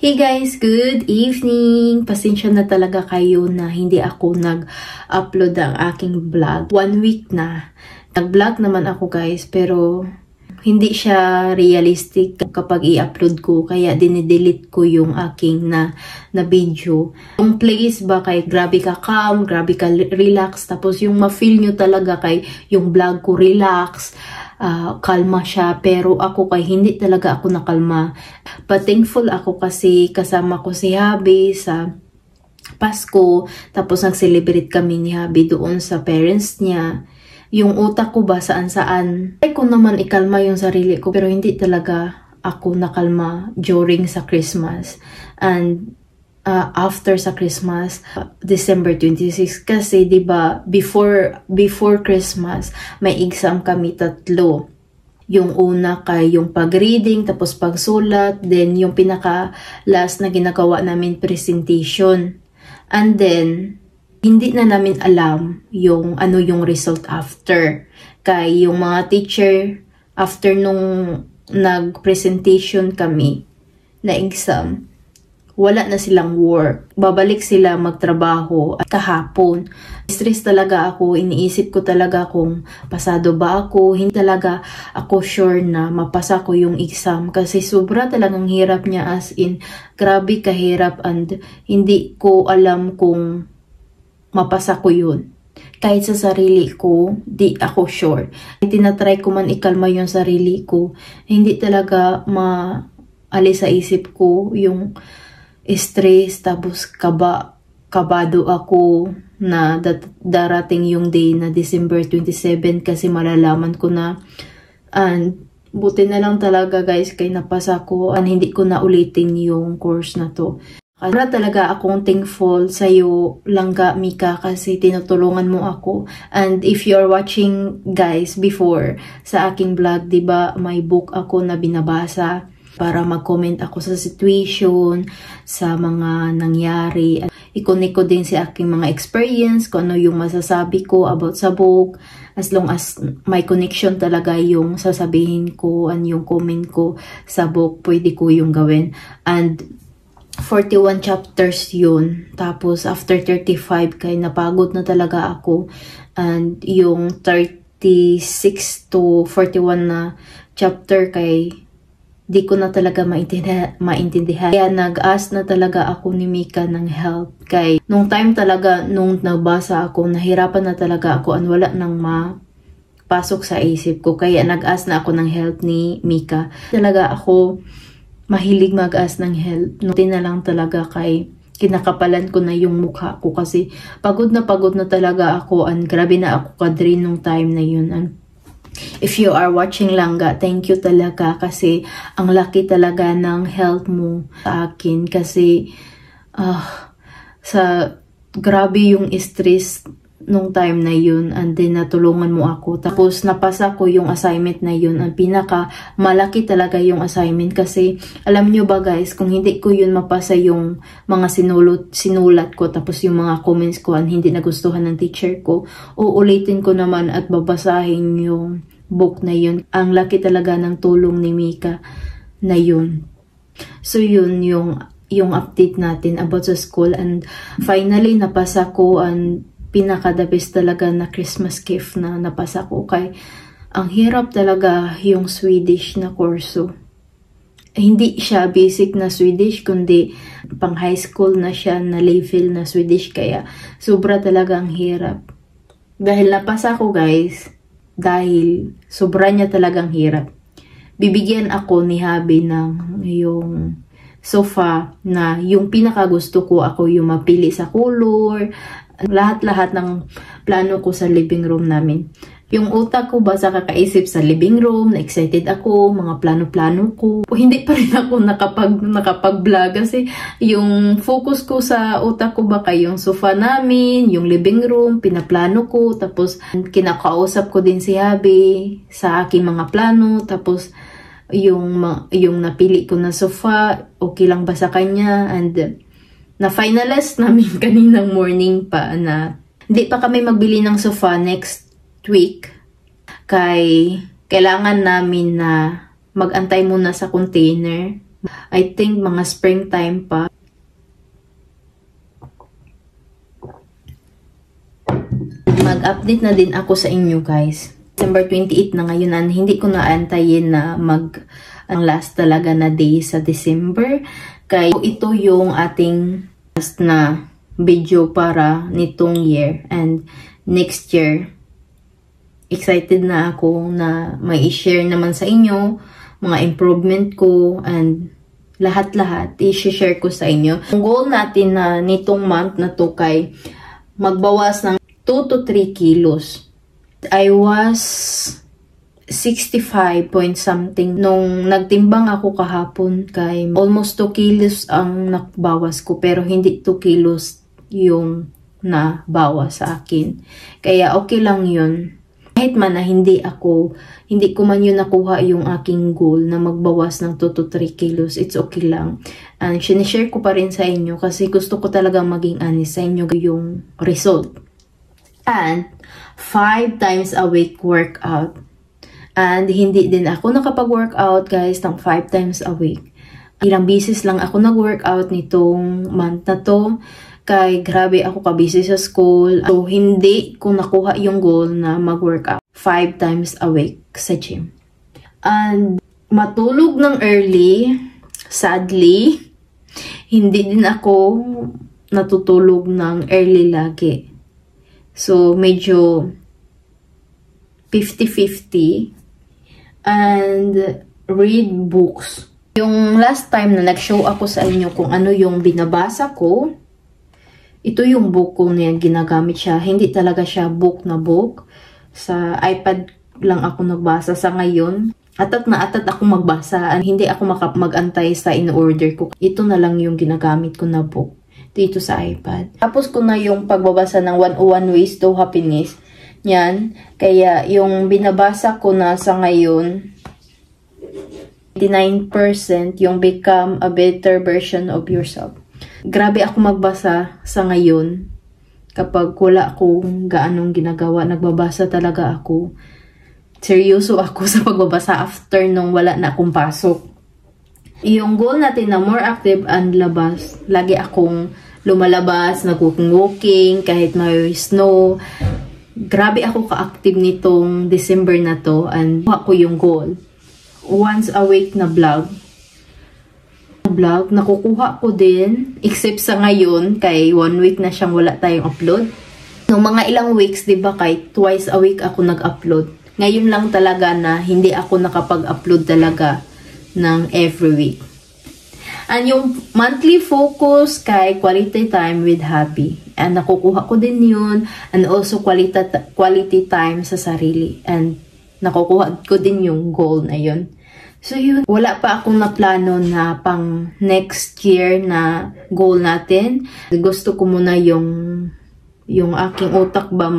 Hey guys, good evening! Pasensya na talaga kayo na hindi ako nag-upload ang aking vlog. 1 week na. Nag-vlog naman ako guys, pero hindi siya realistic kapag i-upload ko. Kaya dinidelete ko yung aking na video. Yung place ba kay grabe ka calm, grabe ka relax. Tapos yung ma-feel nyo talaga kay yung vlog ko relax. Kalma siya, pero ako kay hindi talaga ako nakalma. But thankful ako kasi kasama ko si Habi sa Pasko, tapos nag-celebrate kami ni Habi doon sa parents niya. Yung utak ko ba saan-saan, ay ko naman ikalma yung sarili ko, pero hindi talaga ako nakalma during sa Christmas and after sa Christmas, December 26, kasi 'di ba before Christmas may exam kami 3. Yung una kay yung pag-reading, tapos pagsulat, then yung pinaka last na ginagawa namin presentation. And then hindi na namin alam yung ano yung result after. Kay yung mga teacher after nung nag-presentation kami na exam, wala na silang work. Babalik sila magtrabaho at kahapon. Stress talaga ako. Iniisip ko talaga kung pasado ba ako. Hindi talaga ako sure na mapasa ko yung exam. Kasi sobra talagang hirap niya, as in, grabe kahirap, and hindi ko alam kung mapasa ko yun. Kahit sa sarili ko, di ako sure. Tinatry ko man ikalma yung sarili ko. Hindi talaga maalis sa isip ko yung stress, tapos kabado ako na darating yung day na December 27 kasi malalaman ko na. And buti na lang talaga guys kay napasa ko and hindi ko na ulitin yung course na to. Kaya talaga akong thankful sa'yo, Langga Mika, kasi tinutulungan mo ako. And if you're watching guys before sa aking vlog, diba may book ako na binabasa para mag-comment ako sa situation, sa mga nangyari. I-connect ko din sa aking mga experience, kung ano yung masasabi ko about sa book. As long as may connection talaga yung sasabihin ko and yung comment ko sa book, pwede ko yung gawin. And 41 chapters yun. Tapos after 35 kay napagod na talaga ako. And yung 36 to 41 na chapter kay di ko na talaga maintindihan. Kaya nag-ask na talaga ako ni Mika ng help. Kay nung time talaga, nung nagbasa ako, nahirapan na talaga ako and wala nang mapasok sa isip ko. Kaya nag-ask na ako ng help ni Mika. Talaga ako mahilig mag-ask ng help. Nuti na lang talaga kay kinakapalan ko na yung mukha ko kasi pagod na talaga ako and grabe na ako kadrin nung time na yun. And If you are watching Langga, thank you talaga kasi ang laki talaga ng help mo sa akin kasi grabe yung stress nung time na yun, and then natulungan mo ako. Tapos napasa ko yung assignment na yun. Ang pinaka malaki talaga yung assignment kasi alam nyo ba guys, kung hindi ko yun mapasa yung mga sinulat ko, tapos yung mga comments ko and hindi nagustuhan ng teacher ko, uulitin ko naman at babasahin yung book na yun. Ang laki talaga ng tulong ni Mika na yun. So yun yung update natin about sa school, and finally napasa ko, and pinaka the best talaga na Christmas gift na napasa ko. Kay ang hirap talaga yung Swedish na kurso. Hindi siya basic na Swedish, kundi pang high school na siya na level na Swedish, kaya sobra talaga ang hirap. Dahil napasa ko guys, dahil sobra niya talagang hirap. Bibigyan ako ni Habi ng yung sofa na yung pinaka gusto ko, ako yung mapili sa color, lahat-lahat ng plano ko sa living room namin. Yung utak ko basta kakaisip sa living room, na-excited ako, mga plano-plano ko. Hindi pa rin ako nakapag-vlog kasi yung focus ko sa utak ko baka yung sofa namin, yung living room, pinaplano ko. Tapos kinakausap ko din si Habi sa aking mga plano. Tapos yung napili ko na sofa, okay lang ba sa kanya? And na-finalize namin kaninang morning pa na hindi pa kami magbili ng sofa next week. Kailangan namin na mag-antay muna sa container. I think mga springtime pa. Mag-update na din ako sa inyo guys. December 28 na ngayon, and hindi ko naantayin na ang last talaga na day sa December. Kaya ito yung ating last na video para nitong year, and next year excited na ako na may i-share naman sa inyo mga improvement ko, and lahat-lahat i-share ko sa inyo. Ang goal natin na nitong month na to kay magbawas ng 2 to 3 kilos. I was 65 point something nung nagtimbang ako kahapon, kay almost 2 kilos ang nabawas ko, pero hindi 2 kilos yung nabawas sa akin. Kaya okay lang yun. Kahit man na hindi ko man yun nakuha yung aking goal na magbawas ng 2 to 3 kilos, it's okay lang. And sinishare ko pa rin sa inyo kasi gusto ko talaga maging honest sa inyo yung result. And 5 times a week workout. And hindi din ako nakapag-workout guys ng 5 times a week. Ilang beses lang ako nag-workout nitong month na to. Kay grabe ako kabisi sa school. So hindi ko nakuha yung goal na mag-workout 5 times a week sa gym. And matulog ng early, sadly, hindi din ako natutulog ng early lagi. So medyo 50-50. And read books. Yung last time na nag-show ako sa inyo kung ano yung binabasa ko, ito yung book ko na ginagamit siya. Hindi talaga siya book na book. Sa iPad lang ako nagbasa sa ngayon. Atat na atat ako magbasa. Hindi ako mag-antay sa in-order ko. Ito na lang yung ginagamit ko na book dito sa iPad. Tapos ko na yung pagbabasa ng 101 Ways to Happiness. Yan. Kaya yung binabasa ko na sa ngayon, 89% yung Become a Better Version of Yourself. Grabe ako magbasa sa ngayon. Kapag wala akong gaanong ginagawa, nagbabasa talaga ako. Seryoso ako sa pagbabasa after nung wala na akong pasok. Yung goal natin na more active and labas, lagi akong lumalabas, nag-walking, kahit may snow. Grabe ako ka-active nitong December na to, and ako yung goal. Once a week na vlog, nakukuha ko din, except sa ngayon, kay 1 week na siyang wala tayong upload. Noong mga ilang weeks, diba, kay twice a week ako nag-upload. Ngayon lang talaga na hindi ako nakapag-upload talaga ng every week. And yung monthly focus kay quality time with Habi. And nakukuha ko din yun. And also quality time sa sarili. And nakukuha ko din yung goal na yun. So yun, wala pa akong naplano na pang next year na goal natin. Gusto ko muna yung aking utak ba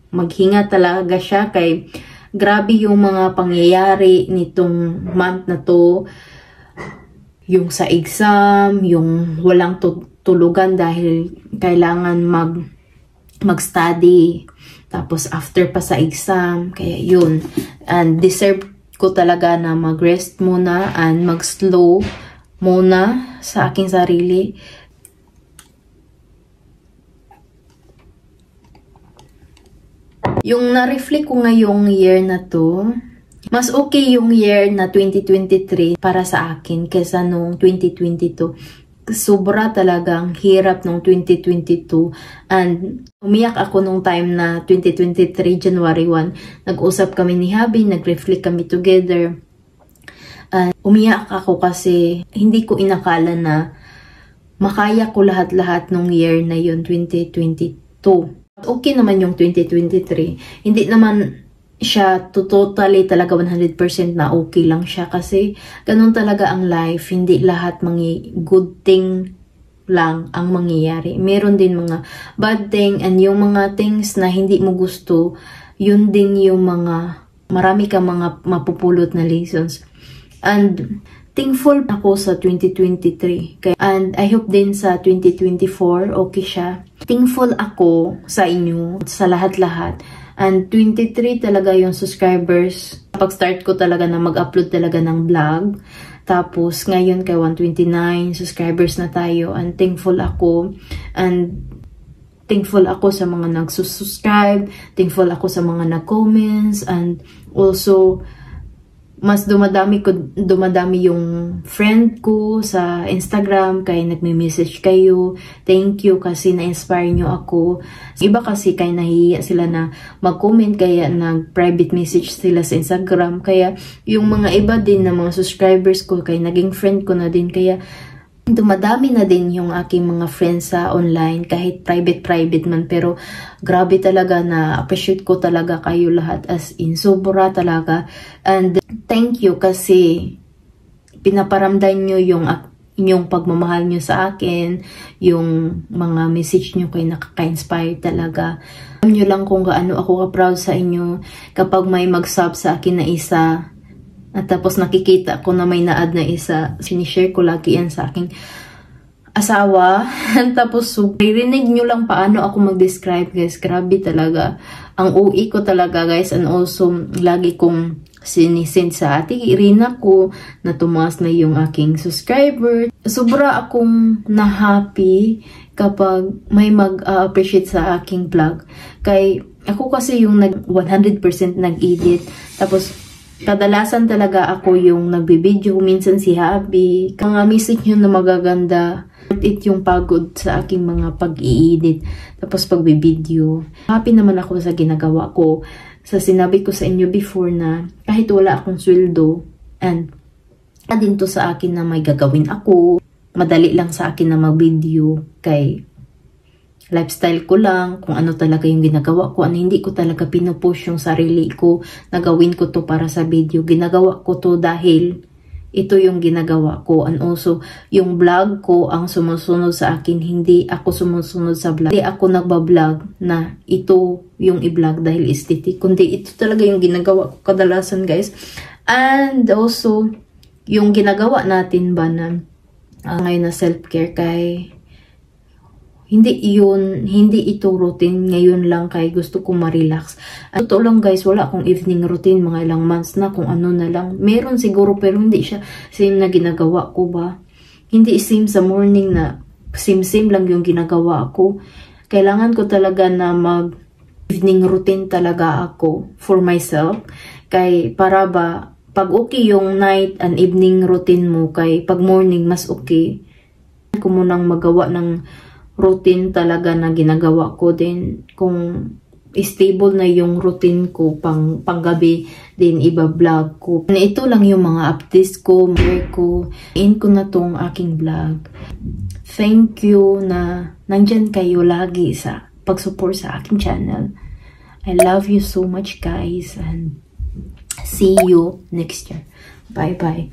maghinga talaga siya kay grabe yung mga pangyayari nitong month na to. Yung sa exam, yung walang tulugan dahil kailangan mag-study. Tapos after pa sa exam, kaya yun. And deserve ko talaga na mag-rest muna and mag-slow muna sa aking sarili. Yung na-reflect ko ngayong year na to, mas okay yung year na 2023 para sa akin kesa nung 2022. Sobra talagang hirap nung 2022 and umiyak ako nung time na 2023 January 1. Nag-usap kami ni Habi, nag-reflect kami together. Umiyak ako kasi hindi ko inakala na makaya ko lahat-lahat nung year na yun, 2022. Okay naman yung 2023. Hindi naman siya totally talaga 100% na okay lang siya kasi ganun talaga ang life. Hindi lahat good thing lang ang mangyayari. Meron din mga bad thing and yung mga things na hindi mo gusto, yun din yung marami ka mga mapupulot na lessons. And thankful ako sa 2023. And I hope din sa 2024 okay siya. Thankful ako sa inyo, sa lahat-lahat. And 23 talaga yung subscribers. Pag-start ko talaga na mag-upload talaga ng vlog. Tapos ngayon kay 129 subscribers na tayo. And thankful ako. And thankful ako sa mga nagsusubscribe. Thankful ako sa mga nag-comments. And also, mas dumadami yung friend ko sa Instagram kaya nagme-message kayo. Thank you kasi na-inspire nyo ako. Iba kasi kaya nahihiya sila na mag-comment kaya nag-private message sila sa Instagram. Kaya yung mga iba din na mga subscribers ko kaya naging friend ko na din. Kaya dumadami na din yung aking mga friends sa online kahit private man, pero grabe talaga na appreciate ko talaga kayo lahat, as in sobra talaga. And thank you kasi pinaparamdam nyo yung inyong pagmamahal nyo sa akin, yung mga message nyo kay nakaka-inspire talaga. Alam nyo lang kung gaano ako ka-proud sa inyo kapag may mag-sub sa akin na isa. At tapos nakikita ko na may na-add na isa. Sinishare ko lagi yan sa aking asawa. Tapos ririnig nyo lang paano ako mag-describe, guys. Grabe talaga. Ang UI ko talaga, guys. And also, lagi kong sinisend sa ate Irina ko na tumaas na yung aking subscriber. Sobra akong na-happy kapag may mag-appreciate sa aking vlog. Kay ako kasi yung 100% nag-edit. Tapos kadalasan talaga ako yung nagbibideo, minsan si Habi. Mga message nyo na magaganda. It yung pagod sa aking mga pag-i-edit. Tapos pagbibideo. Happy naman ako sa ginagawa ko. Sa sinabi ko sa inyo before na kahit wala akong sweldo and din to sa akin na may gagawin ako. Madali lang sa akin na mag-video kay lifestyle ko lang, kung ano talaga yung ginagawa ko, ano hindi ko talaga pinupush yung sarili ko, nagawin ko to para sa video, ginagawa ko to dahil ito yung ginagawa ko. And also, yung vlog ko ang sumusunod sa akin, hindi ako sumusunod sa vlog. Hindi ako nagbablog na ito yung i-vlog dahil aesthetic, kundi ito talaga yung ginagawa ko kadalasan, guys. And also, yung ginagawa natin ba na ngayon na self-care kay hindi ito routine ngayon lang kay gusto ko ma-relax. At totoo lang, guys, wala akong evening routine, mga ilang months na kung ano na lang. Meron siguro pero hindi siya same na ginagawa ko ba. Hindi same sa morning na same lang yung ginagawa ko. Kailangan ko talaga na mag-evening routine talaga ako for myself. Kay para ba, pag okay yung night and evening routine mo, kay pag morning mas okay. Kung munang magawa ng routine talaga na ginagawa ko din. Kung stable na yung routine ko panggabi din iba-vlog ko. Ito lang yung mga updates ko, in ko na tong aking vlog. Thank you na nandyan kayo lagi sa pag-support sa aking channel. I love you so much, guys, and see you next year. Bye-bye.